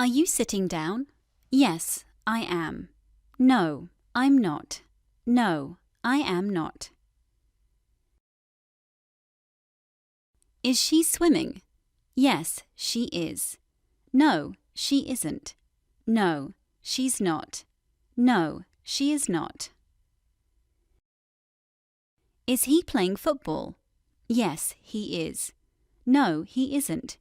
Are you sitting down? Yes, I am. No, I'm not. No, I am not. Is she swimming? Yes, she is. No, she isn't. No, she's not. No, she is not. Is he playing football? Yes, he is. No, he isn't.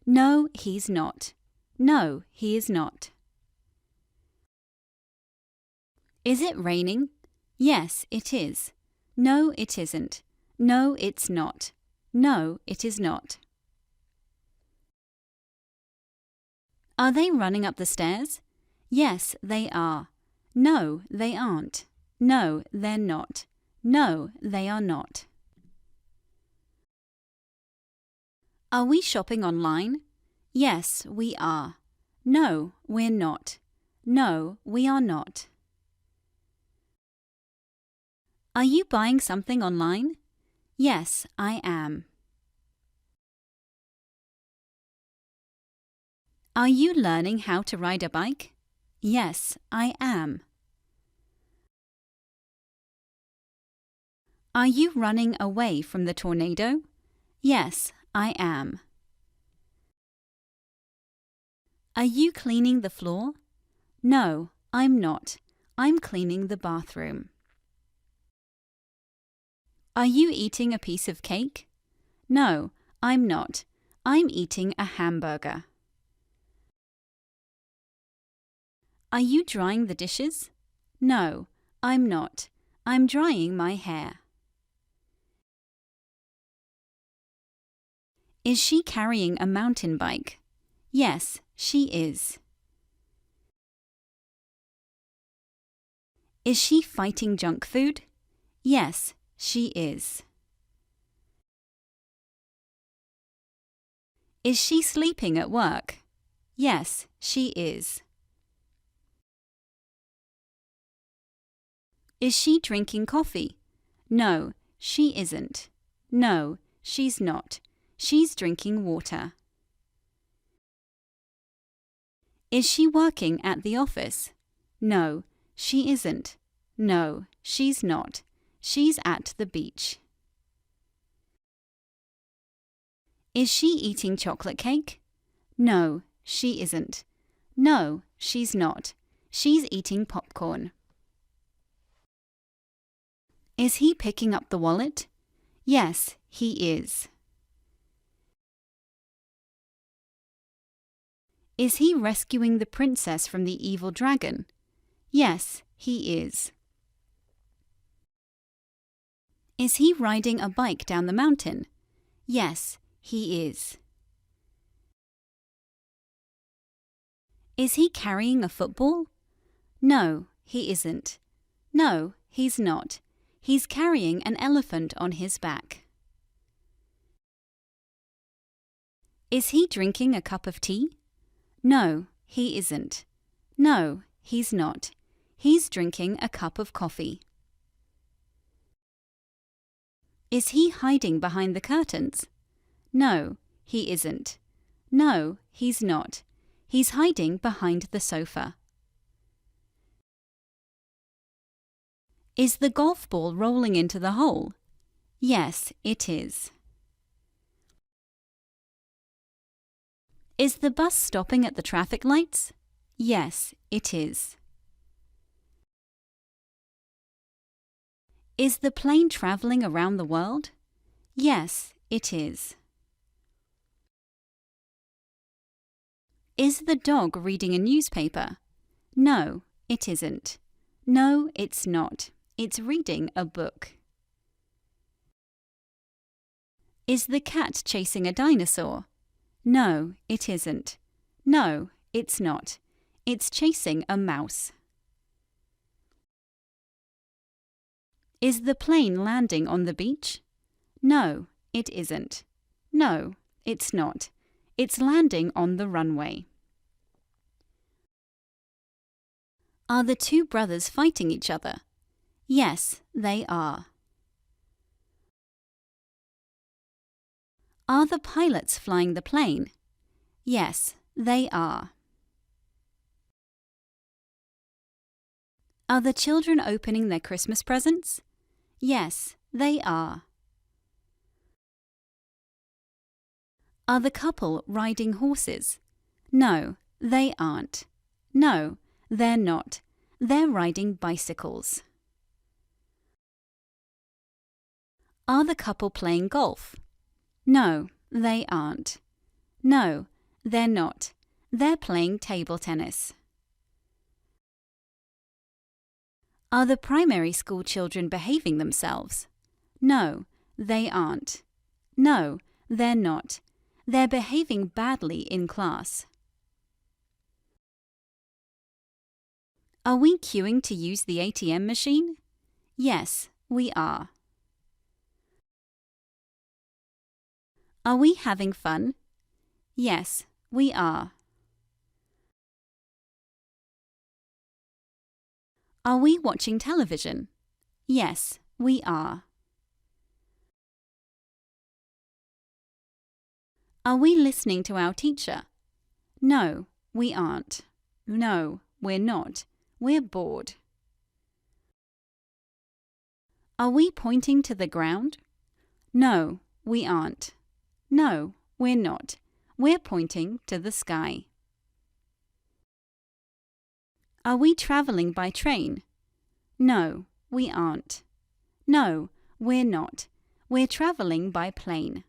No, he's not. No, he is not. Is it raining? Yes, it is. No, it isn't. No, it's not. No, it is not. Are they running up the stairs? Yes, they are. No, they aren't. No, they're not. No, they are not. Are we shopping online? Yes, we are. No, we're not. No, we are not. Are you buying something online? Yes, I am. Are you learning how to ride a bike? Yes, I am. Are you running away from the tornado? Yes, I am. Are you cleaning the floor? No, I'm not. I'm cleaning the bathroom. Are you eating a piece of cake? No, I'm not. I'm eating a hamburger. Are you drying the dishes? No, I'm not. I'm drying my hair. Is she carrying a mountain bike? Yes, she is. Is she fighting junk food? Yes, she is. Is she sleeping at work? Yes, she is. Is she drinking coffee? No, she isn't. No, she's not. She's drinking water. Is she working at the office? No, she isn't. No, she's not. She's at the beach. Is she eating chocolate cake? No, she isn't. No, she's not. She's eating popcorn. Is he picking up the wallet? Yes, he is. Is he rescuing the princess from the evil dragon? Yes, he is. Is he riding a bike down the mountain? Yes, he is. Is he carrying a football? No, he isn't. No, he's not. He's carrying an elephant on his back. Is he drinking a cup of tea? No, he isn't. No, he's not. He's drinking a cup of coffee. Is he hiding behind the curtains? No, he isn't. No, he's not. He's hiding behind the sofa. Is the golf ball rolling into the hole? Yes, it is. Is the bus stopping at the traffic lights? Yes, it is. Is the plane travelling around the world? Yes, it is. Is the dog reading a newspaper? No, it isn't. No, it's not. It's reading a book. Is the cat chasing a dinosaur? No, it isn't. No, it's not. It's chasing a mouse. Is the plane landing on the beach? No, it isn't. No, it's not. It's landing on the runway. Are the two brothers fighting each other? Yes, they are. Are the pilots flying the plane? Yes, they are. Are the children opening their Christmas presents? Yes, they are. Are the couple riding horses? No, they aren't. No, they're not. They're riding bicycles. Are the couple playing golf? No, they aren't. No, they're not. They're playing table tennis. Are the primary school children behaving themselves? No, they aren't. No, they're not. They're behaving badly in class. Are we queuing to use the ATM machine? Yes, we are. Are we having fun? Yes, we are. Are we watching television? Yes, we are. Are we listening to our teacher? No, we aren't. No, we're not. We're bored. Are we pointing to the ground? No, we aren't. No, we're not. We're pointing to the sky. Are we travelling by train? No, we aren't. No, we're not. We're travelling by plane.